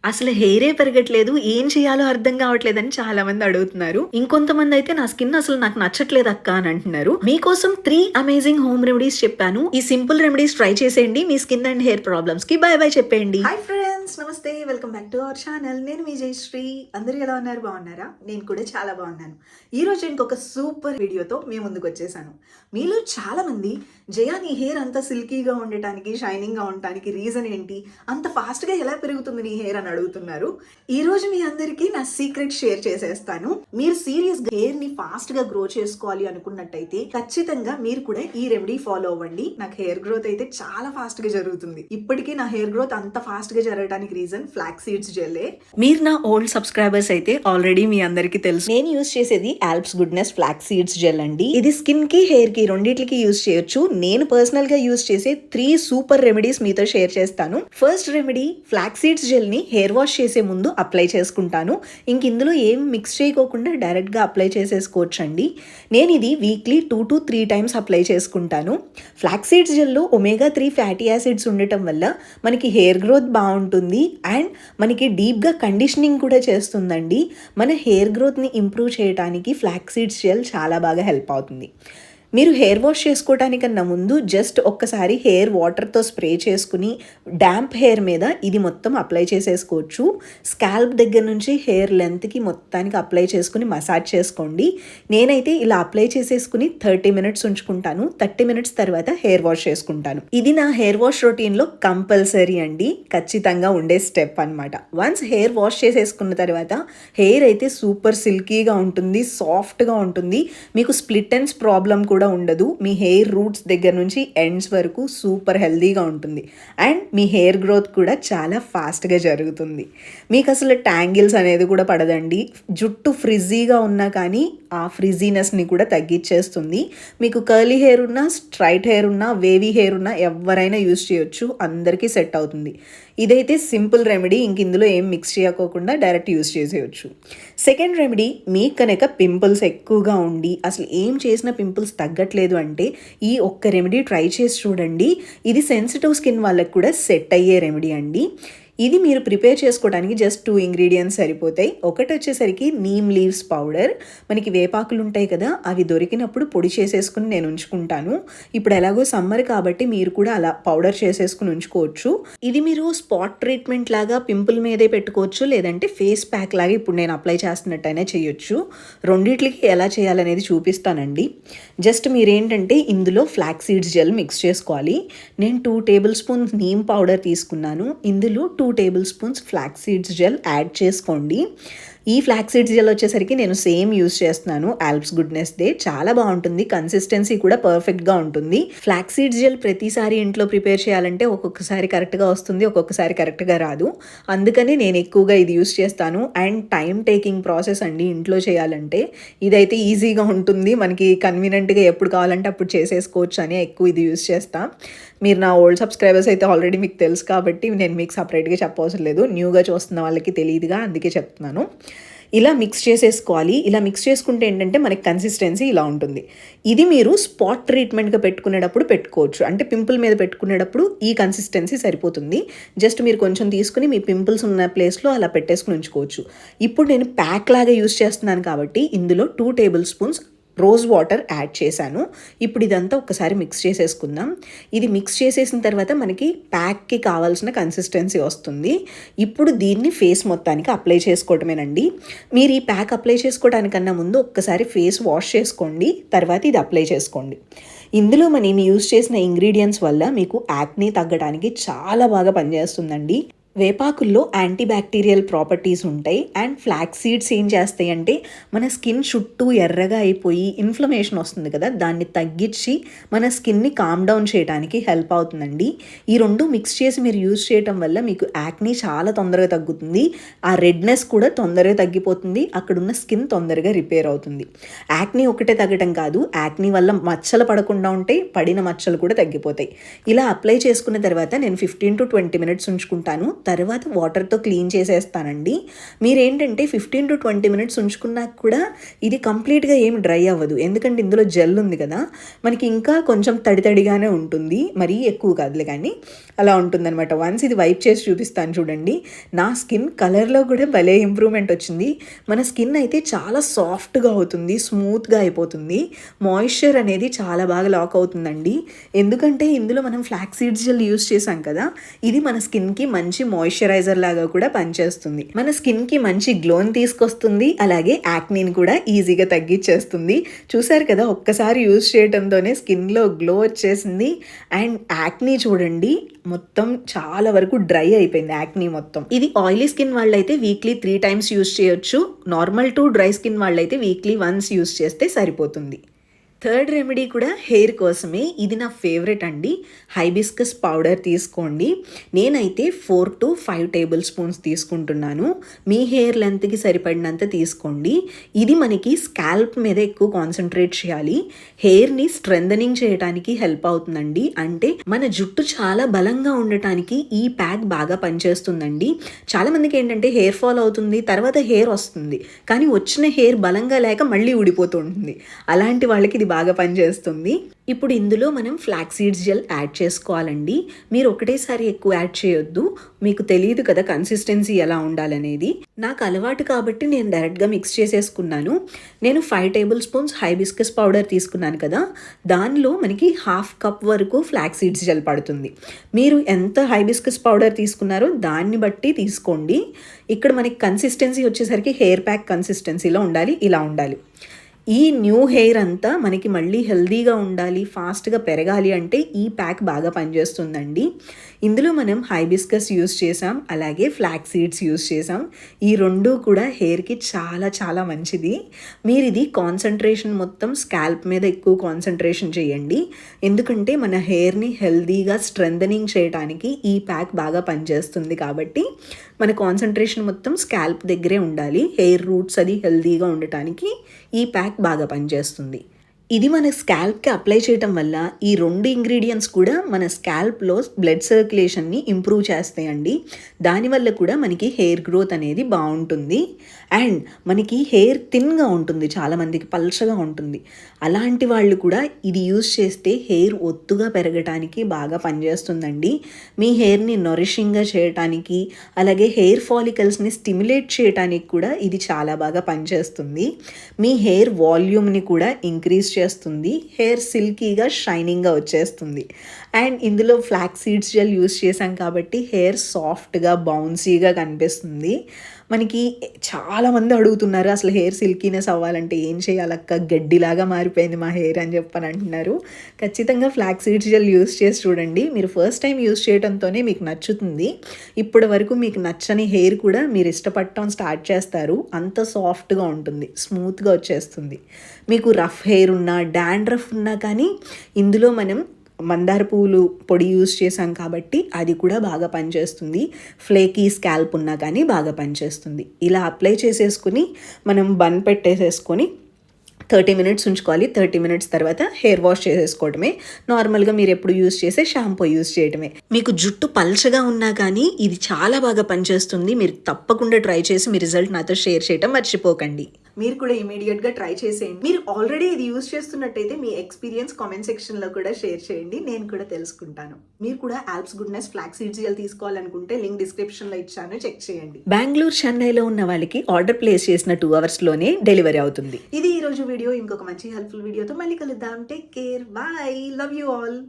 అసలు హెయిరే పెరగట్లేదు. ఏం చేయాలో అర్థం కావట్లేదని చాలా మంది అడుగుతున్నారు. ఇంకొంతమంది అయితే నా స్కిన్ అసలు నాకు నచ్చట్లేదు అక్క అని అంటున్నారు. మీకోసం 3 అమేజింగ్ హోమ్ రెమెడీస్ చెప్పాను. ఈ సింపుల్ రెమెడీస్ ట్రై చేసేయండి. మీ స్కిన్ అండ్ హెయిర్ ప్రాబ్లమ్స్ కి బై బై చెప్పేయండి. హాయ్ ఫ్రెండ్స్, నమస్తే, welcome back to our channel. నేను మీ జయశ్రీ. అందరూ ఎలా ఉన్నారు? బాగున్నారా? నేను కూడా చాలా బాగున్నాను. ఈ రోజు ఇంకొక సూపర్ వీడియోతో మీ ముందుకు వచ్చేసాను. మీలో చాలా మంది జయ నీ హెయిర్ అంత సిల్కీగా ఉండటానికి, షైనింగ్ గా ఉండటానికి రీజన్ ఏంటి? అంత ఫాస్ట్ గా ఎలా పెరుగుతుంది నీ హెయిర్ అని అడుగుతున్నారు. ఈ రోజు మీ అందరికీ నా సీక్రెట్ షేర్ చేసేస్తాను. మీరు సీరియస్ గా హెయిర్ ని ఫాస్ట్ గా గ్రో చేసుకోవాలి అనుకున్నట్టయితే ఖచ్చితంగా మీరు కూడా ఈ రెమెడీ ఫాలో అవ్వండి. నాకు హెయిర్ గ్రోత్ అయితే చాలా ఫాస్ట్ గా జరుగుతుంది. ఇప్పటికీ నా హెయిర్ గ్రోత్ అంత ఫాస్ట్ గా జరగడానికి రీజన్ ఫ్లాక్స్ సీడ్స్ జెల్లే. మీరు నా ఓల్డ్ సబ్స్క్రైబర్స్ అయితే ఆల్రెడీ మీ అందరికీ తెలుసు. నేను యూజ్ చేసేది Alps goodness flax seeds gel అండి. ఇది స్కిన్ కి, హెయిర్ కి రెండిట్లకి యూజ్ చేయొచ్చు. నేను పర్సనల్ గా యూజ్ చేసే 3 సూపర్ రెమెడీస్ మీతో షేర్ చేస్తాను. First remedy, flax seeds gel ని హెయిర్ వాష్ చేసే ముందు అప్లై చేసుకుంటాను. ఇంక ఇందులో ఏం మిక్స్ చేయకోకుండా డైరెక్ట్ గా అప్లై చేసేసుకోవచ్చు అండి. నేను ఇది వీక్లీ 2 to 3 టైమ్స్ అప్లై చేసుకుంటాను. ఫ్లాక్స్ సీడ్స్ జెల్లో ఒమేగా 3 ఫ్యాటీ యాసిడ్స్ ఉండటం వల్ల మనకి హెయిర్ గ్రోత్ బాగుంటుంది అండ్ మనకి డీప్గా కండిషనింగ్ కూడా చేస్తుందండి. మన హెయిర్ గ్రోత్ని ఇంప్రూవ్ చేయడానికి ఫ్లాక్స్ సీడ్స్ జెల్ చాలా బాగా హెల్ప్ అవుతుంది. మీరు హెయిర్ వాష్ చేసుకోవటానికన్నా ముందు జస్ట్ ఒక్కసారి హెయిర్ వాటర్తో స్ప్రే చేసుకుని డ్యాంప్ హెయిర్ మీద ఇది మొత్తం అప్లై చేసేసుకోవచ్చు. స్కాల్ప్ దగ్గర నుంచి హెయిర్ లెంత్కి మొత్తానికి అప్లై చేసుకుని మసాజ్ చేసుకోండి. నేనైతే ఇలా అప్లై చేసేసుకుని 30 మినిట్స్ ఉంచుకుంటాను. 30 మినిట్స్ తర్వాత హెయిర్ వాష్ చేసుకుంటాను. ఇది నా హెయిర్ వాష్ రొటీన్లో కంపల్సరీ అండి, ఖచ్చితంగా ఉండే స్టెప్ అనమాట. వన్స్ హెయిర్ వాష్ చేసేసుకున్న తర్వాత హెయిర్ అయితే సూపర్ సిల్కీగా ఉంటుంది, సాఫ్ట్గా ఉంటుంది. మీకు స్ప్లిట్ ఎండ్స్ ప్రాబ్లం కూడా ఉండదు. మీ హెయిర్ రూట్స్ దగ్గర నుంచి ఎండ్స్ వరకు సూపర్ హెల్దీగా ఉంటుంది అండ్ మీ హెయిర్ గ్రోత్ కూడా చాలా ఫాస్ట్గా జరుగుతుంది. మీకు అసలు ట్యాంగిల్స్ అనేది కూడా పడదండి. జుట్టు ఫ్రిజీగా ఉన్నా కానీ ఆ ఫ్రిజీనెస్ని కూడా తగ్గించేస్తుంది. మీకు కర్లీ హెయిర్ ఉన్నా, స్ట్రైట్ హెయిర్ ఉన్నా, వేవీ హెయిర్ ఉన్నా ఎవరైనా యూజ్ చేయొచ్చు. అందరికీ సెట్ అవుతుంది. ఇదైతే సింపుల్ రెమెడీ. ఇంక ఇందులో ఏం మిక్స్ చేయకోకుండా డైరెక్ట్ యూజ్ చేసేయచ్చు. సెకండ్ రెమెడీ, మీకు కనుక పింపుల్స్ ఎక్కువగా ఉండి అసలు ఏం చేసిన పింపుల్స్ తగ్గట్లేదు అంటే ఈ ఒక్క రెమెడీ ట్రై చేసి చూడండి. ఇది సెన్సిటివ్ స్కిన్ వాళ్ళకి కూడా సెట్ అయ్యే రెమెడీ అండి. ఇది మీరు ప్రిపేర్ చేసుకోవడానికి జస్ట్ 2 ఇంగ్రీడియంట్స్ సరిపోతాయి. ఒకటి వచ్చేసరికి నీమ్ లీవ్స్ పౌడర్. మనకి వేపాకులు ఉంటాయి కదా, అవి దొరికినప్పుడు పొడి చేసేసుకుని నేను ఉంచుకుంటాను. ఇప్పుడు ఎలాగో సమ్మర్ కాబట్టి మీరు కూడా అలా పౌడర్ చేసేసుకుని ఉంచుకోవచ్చు. ఇది మీరు స్పాట్ ట్రీట్మెంట్ లాగా పింపుల్ మీదే పెట్టుకోవచ్చు, లేదంటే ఫేస్ ప్యాక్ లాగా ఇప్పుడు నేను అప్లై చేస్తున్నట్టయినా చేయొచ్చు. రెండిట్లకి ఎలా చేయాలనేది చూపిస్తానండి. జస్ట్ మీరేంటంటే ఇందులో ఫ్లాక్స్ సీడ్స్ జెల్ మిక్స్ చేసుకోవాలి. నేను 2 టేబుల్ స్పూన్స్ నీమ్ పౌడర్ తీసుకున్నాను. ఇందులో 2 table spoons flax seeds gel add చేసుకోండి. ఈ ఫ్లాక్స్ సీడ్స్ జెల్ వచ్చేసరికి నేను సేమ్ యూజ్ చేస్తున్నాను, ఆల్ప్స్ గుడ్నెస్ దే. చాలా బాగుంటుంది, కన్సిస్టెన్సీ కూడా పర్ఫెక్ట్గా ఉంటుంది. ఫ్లాక్స్ సీడ్స్ జెల్ ప్రతిసారి ఇంట్లో ప్రిపేర్ చేయాలంటే ఒక్కొక్కసారి కరెక్ట్గా వస్తుంది, ఒక్కొక్కసారి కరెక్ట్గా రాదు. అందుకని నేను ఎక్కువగా ఇది యూజ్ చేస్తాను. అండ్ టైం టేకింగ్ ప్రాసెస్ అండి ఇంట్లో చేయాలంటే. ఇదైతే ఈజీగా ఉంటుంది, మనకి కన్వీనియంట్గా ఎప్పుడు కావాలంటే అప్పుడు చేసేసుకోవచ్చు అని ఎక్కువ ఇది యూజ్ చేస్తాను. మీరు నా ఓల్డ్ సబ్స్క్రైబర్స్ అయితే ఆల్రెడీ మీకు తెలుసు కాబట్టి నేను మీకు సపరేట్గా చెప్పవసరం లేదు. న్యూగా చూస్తున్న వాళ్ళకి తెలియదుగా, అందుకే చెప్తున్నాను. ఇలా మిక్స్ చేసేసుకోవాలి. ఇలా మిక్స్ చేసుకుంటే ఏంటంటే మనకి కన్సిస్టెన్సీ ఇలా ఉంటుంది. ఇది మీరు స్పాట్ ట్రీట్మెంట్గా పెట్టుకునేటప్పుడు పెట్టుకోవచ్చు. అంటే పింపుల్ మీద పెట్టుకునేటప్పుడు ఈ కన్సిస్టెన్సీ సరిపోతుంది. జస్ట్ మీరు కొంచెం తీసుకుని మీ పింపుల్స్ ఉన్న ప్లేస్లో అలా పెట్టేసుకుని ఉంచుకోవచ్చు. ఇప్పుడు నేను ప్యాక్ లాగా యూజ్ చేస్తున్నాను కాబట్టి ఇందులో 2 table spoons rose water add చేశాను. ఇప్పుడు ఇదంతా ఒకసారి మిక్స్ చేసేసుకుందాం. ఇది మిక్స్ చేసేసిన తర్వాత మనకి ప్యాక్కి కావాల్సిన కన్సిస్టెన్సీ వస్తుంది. ఇప్పుడు దీన్ని ఫేస్ మొత్తానికి అప్లై చేసుకోవటమేనండి. మీరు ఈ ప్యాక్ అప్లై చేసుకోవడానికన్నా ముందు ఒక్కసారి ఫేస్ వాష్ చేసుకోండి, తర్వాత ఇది అప్లై చేసుకోండి. ఇందులో నేను యూజ్ చేసిన ఇంగ్రీడియంట్స్ వల్ల మీకు యాక్నీ తగ్గడానికి చాలా బాగా పనిచేస్తుందండి. వేపాకుల్లో యాంటీ బ్యాక్టీరియల్ ప్రాపర్టీస్ ఉంటాయి అండ్ ఫ్లాక్స్ సీడ్స్ ఏం చేస్తాయి అంటే మన స్కిన్ చుట్టూ ఎర్రగా అయిపోయి ఇన్ఫ్లమేషన్ వస్తుంది కదా, దాన్ని తగ్గించి మన స్కిన్ని కామ్ డౌన్ చేయడానికి హెల్ప్ అవుతుందండి. ఈ రెండు మిక్స్ చేసి మీరు యూజ్ చేయడం వల్ల మీకు యాక్నీ చాలా తొందరగా తగ్గుతుంది. ఆ రెడ్నెస్ కూడా తొందరగా తగ్గిపోతుంది. అక్కడున్న స్కిన్ తొందరగా రిపేర్ అవుతుంది. యాక్నీ ఒకటే తగ్గడం కాదు, యాక్నీ వల్ల మచ్చలు పడకుండా ఉంటాయి, పడిన మచ్చలు కూడా తగ్గిపోతాయి. ఇలా అప్లై చేసుకున్న తర్వాత నేను 15 to 20 మినిట్స్ ఉంచుకుంటాను. తర్వాత వాటర్తో క్లీన్ చేసేస్తానండి. మీరేంటంటే 15 to 20 మినిట్స్ ఉంచుకున్నాక కూడా ఇది కంప్లీట్గా ఏమి డ్రై అవ్వదు, ఎందుకంటే ఇందులో జెల్ ఉంది కదా, మనకి ఇంకా కొంచెం తడిగానే ఉంటుంది, మరీ ఎక్కువ కాదులే కానీ అలా ఉంటుందన్నమాట. వన్స్ ఇది వైప్ చేసి చూపిస్తాను చూడండి. నా స్కిన్ కలర్లో కూడా భలే ఇంప్రూవ్మెంట్ వచ్చింది. మన స్కిన్ అయితే చాలా సాఫ్ట్గా అవుతుంది, స్మూత్గా అయిపోతుంది, మాయిశ్చర్ అనేది చాలా బాగా లాక్ అవుతుందండి. ఎందుకంటే ఇందులో మనం ఫ్లాక్స్ సీడ్స్ జెల్ యూస్ చేసాం కదా, ఇది మన స్కిన్కి మంచి మాయిశ్చరైజర్ లాగా కూడా పనిచేస్తుంది, మన స్కిన్కి మంచి గ్లోని తీసుకొస్తుంది, అలాగే యాక్నీని కూడా ఈజీగా తగ్గించేస్తుంది. చూసారు కదా, ఒక్కసారి యూజ్ చేయడంతోనే స్కిన్లో గ్లో వచ్చేసింది. అండ్ యాక్నీ చూడండి మొత్తం చాలా వరకు డ్రై అయిపోయింది యాక్నీ మొత్తం. ఇది ఆయిలీ స్కిన్ వాళ్ళైతే వీక్లీ 3 times యూస్ చేయొచ్చు, నార్మల్ టు డ్రై స్కిన్ వాళ్ళైతే వీక్లీ వన్స్ యూస్ చేస్తే సరిపోతుంది. థర్డ్ రెమెడీ కూడా హెయిర్ కోసమే, ఇది నా ఫేవరెట్ అండి. హైబిస్కస్ పౌడర్ తీసుకోండి. నేనైతే 4 to 5 tablespoons తీసుకుంటున్నాను. మీ హెయిర్ లెంత్కి సరిపడినంత తీసుకోండి. ఇది మనకి స్కాల్ప్ మీద ఎక్కువ కాన్సన్ట్రేట్ చేయాలి, హెయిర్ని స్ట్రెంథనింగ్ చేయడానికి హెల్ప్ అవుతుందండి. అంటే మన జుట్టు చాలా బలంగా ఉండటానికి ఈ ప్యాక్ బాగా పనిచేస్తుందండి. చాలామందికి ఏంటంటే హెయిర్ ఫాల్ అవుతుంది, తర్వాత హెయిర్ వస్తుంది, కానీ వచ్చిన హెయిర్ బలంగా లేక మళ్ళీ ఊడిపోతూ ఉంటుంది. అలాంటి వాళ్ళకి ఇది బాగా పనిచేస్తుంది. ఇప్పుడు ఇందులో మనం ఫ్లాక్స్ సీడ్స్ జెల్ యాడ్ చేసుకోవాలండి. మీరు ఒకటేసారి ఎక్కువ యాడ్ చేయొద్దు, మీకు తెలియదు కదా కన్సిస్టెన్సీ ఎలా ఉండాలనేది. నాకు అలవాటు కాబట్టి నేను డైరెక్ట్గా మిక్స్ చేసేసుకున్నాను. నేను 5 tablespoons హైబిస్కస్ పౌడర్ తీసుకున్నాను కదా, దానిలో మనకి 1/2 cup వరకు ఫ్లాక్స్ సీడ్స్ జెల్ పడుతుంది. మీరు ఎంత హైబిస్కస్ పౌడర్ తీసుకున్నారో దాన్ని బట్టి తీసుకోండి. ఇక్కడ మనకి కన్సిస్టెన్సీ వచ్చేసరికి హెయిర్ ప్యాక్ కన్సిస్టెన్సీలో ఉండాలి, ఇలా ఉండాలి. ఈ న్యూ హెయిర్ అంతా మనకి మళ్ళీ హెల్దీగా ఉండాలి, ఫాస్ట్గా పెరగాలి అంటే ఈ ప్యాక్ బాగా పనిచేస్తుందండి. ఇందులో మనం హైబిస్కస్ యూస్ చేసాం, అలాగే ఫ్లాక్స్ సీడ్స్ యూస్ చేసాం. ఈ రెండు కూడా హెయిర్కి చాలా చాలా మంచిది. మీరు ఇది కాన్సన్ట్రేషన్ మొత్తం స్కాల్ప్ మీద ఎక్కువ కాన్సన్ట్రేషన్ చేయండి, ఎందుకంటే మన హెయిర్ని హెల్దీగా స్ట్రెంథనింగ్ చేయడానికి ఈ ప్యాక్ బాగా పనిచేస్తుంది. కాబట్టి మన కాన్సన్ట్రేషన్ మొత్తం స్కాల్ప్ దగ్గరే ఉండాలి, హెయిర్ రూట్స్ అది హెల్దీగా ఉండటానికి ఈ ప్యాక్ బాగా పనిచేస్తుంది. ఇది మన స్కాల్ప్కి అప్లై చేయటం వల్ల ఈ 2 ఇంగ్రీడియంట్స్ కూడా మన స్కాల్ప్లో బ్లడ్ సర్క్యులేషన్ని ఇంప్రూవ్ చేస్తాయండి. దానివల్ల కూడా మనకి హెయిర్ గ్రోత్ అనేది బాగుంటుంది. అండ్ మనకి హెయిర్ థిన్గా ఉంటుంది, చాలామందికి పల్చగా ఉంటుంది. అలాంటి వాళ్ళు కూడా ఇది యూస్ చేస్తే హెయిర్ ఒత్తుగా పెరగటానికి బాగా పనిచేస్తుందండి. మీ హెయిర్ని నరిషింగ్గా చేయటానికి, అలాగే హెయిర్ ఫాలికల్స్ని స్టిమ్యులేట్ చేయటానికి కూడా ఇది చాలా బాగా పనిచేస్తుంది. మీ హెయిర్ వాల్యూమ్ని కూడా ఇంక్రీజ్ చేస్తుంది, హెయిర్ సిల్కీగా షైనింగ్గా వచ్చేస్తుంది. అండ్ ఇందులో ఫ్లాక్స్ సీడ్స్ జెల్ యూస్ చేసాం కాబట్టి హెయిర్ సాఫ్ట్గా బౌన్సీగా కనిపిస్తుంది. మనకి చాలామంది అడుగుతున్నారు అసలు హెయిర్ సిల్కీనెస్ అవ్వాలంటే ఏం చేయాలక్క, గడ్డిలాగా మారిపోయింది మా హెయిర్ అని చెప్పని అంటున్నారు. ఖచ్చితంగా ఫ్లాక్స్ సీడ్స్ జెల్ యూస్ చేసి చూడండి, మీరు ఫస్ట్ టైం యూస్ చేయడంతోనే మీకు నచ్చుతుంది. ఇప్పటి వరకు మీకు నచ్చని హెయిర్ కూడా మీరు ఇష్టపడటం స్టార్ట్ చేస్తారు, అంత సాఫ్ట్గా ఉంటుంది, స్మూత్గా వచ్చేస్తుంది. మీకు రఫ్ హెయిర్ ఉన్నా, డాండ్రఫ్ ఉన్నా కానీ ఇందులో మనం మందార పువ్వులు పొడి యూస్ చేసాం కాబట్టి అది కూడా బాగా పనిచేస్తుంది. ఫ్లేకీ స్కాల్ప్ ఉన్నా కానీ బాగా పనిచేస్తుంది. ఇలా అప్లై చేసేసుకుని మనం బన్ పెట్టేసేసుకొని 30 minutes ఉంచుకోవాలి. 30 minutes తర్వాత హెయిర్ వాష్ చేసేసుకోవడమే. నార్మల్గా మీరు ఎప్పుడు యూస్ చేసే షాంపూ యూస్ చేయడమే. మీకు జుట్టు పల్చగా ఉన్నా కానీ ఇది చాలా బాగా పనిచేస్తుంది. మీరు తప్పకుండా ట్రై చేసి మీ రిజల్ట్ నాతో షేర్ చేయడం మర్చిపోకండి. మీరు కూడా ఇమీడియట్గా ట్రై చేసేయండి. మీరు ఆల్రెడీ ఇది యూస్ చేస్తున్నట్టయితే మీ ఎక్స్పీరియన్స్ కామెంట్ సెక్షన్లో కూడా షేర్ చేయండి, నేను కూడా తెలుసుకుంటాను. మీరు కూడా Alps goodness flax seeds gel తీసుకోవాలనుకుంటే లింక్ డిస్క్రిప్షన్లో ఇచ్చాను, చెక్ చేయండి. బెంగళూరు, చెన్నైలో ఉన్న వాళ్ళకి ఆర్డర్ ప్లేస్ చేసిన 2 hours-లోనే డెలివరీ అవుతుంది. ఇది ఈరోజు వీడియో. ఇంకొక మంచి హెల్ప్ఫుల్ వీడియోతో మళ్ళీ కలుద్దాం. Take care, bye, love you all.